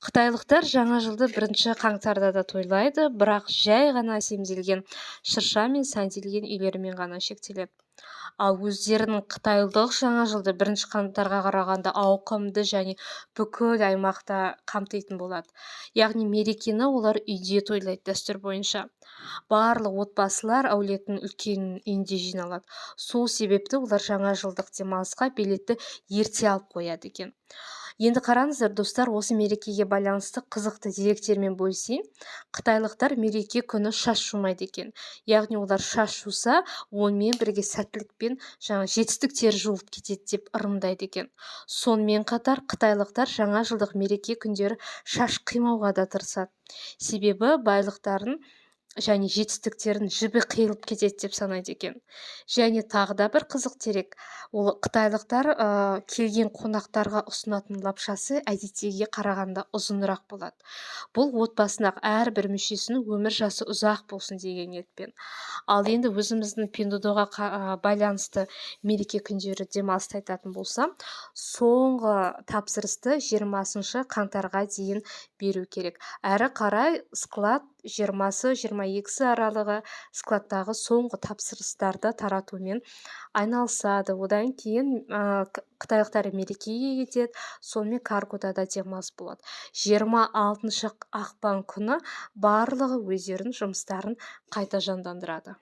Қытайлықтар жаңа жылды 1 қаңтарда да тойлайды, бірақ жай ғана әсемделген шырша мен сәнделген үйлермен ғана шектеледі. Ал өздерінің қытайлық жаңа жылды 1 қаңтарға қарағанда ауқымды және бүкіл аймақта қамтитын болады. Яғни мерекені олар үйде тойлайды дәстүр бойынша. Барлық отбасылар әулеттің үлкен үйінде жиналады. Сол себепті олар жаңа жылдық демалысқа билетті ерте алып қояды екен. Енді қараңыздар, достар, осы мерекеге байланысты қызықты деректермен бөлісейін. Қытайлықтар мереке күні шаш жумайды екен. Яғни олар шаш жуса, онымен бірге сәттілік пен жетістіктер жуылып кетеді деп ырымдайды екен. Сонымен қатар қытайлықтар жаңа жылдық мереке күндері шаш қимауға да тырысады. Себебі байлықтарын және жетістіктерін жібі қиылып кетеді деп санайды екен. Және тағы да бір қызық дерек, ол қытайлықтар келген қонақтарға ұсынатын лапшасы әдеттегіге қарағанда ұзынырақ болады. Бұл отбасындағы әрбір мүшесінің өмір жасы ұзақ болсын деген ниетпен. Ал енді өзіміздің пендудоға байланысты мереке күндері демалысты айтатын болсам, соңғы тапсырысты 20 қаңтарға дейін беру керек. Әрі қарай склад 20-22 аралығы складтағы соңғы тапсырыстарды таратумен айналысады. Одан кейін қытайлықтар мерекеге кетеді, сонымен каргода да демалыс болады. 26 ақпан күні барлығы өздерінің жұмыстарын қайта жандандырады.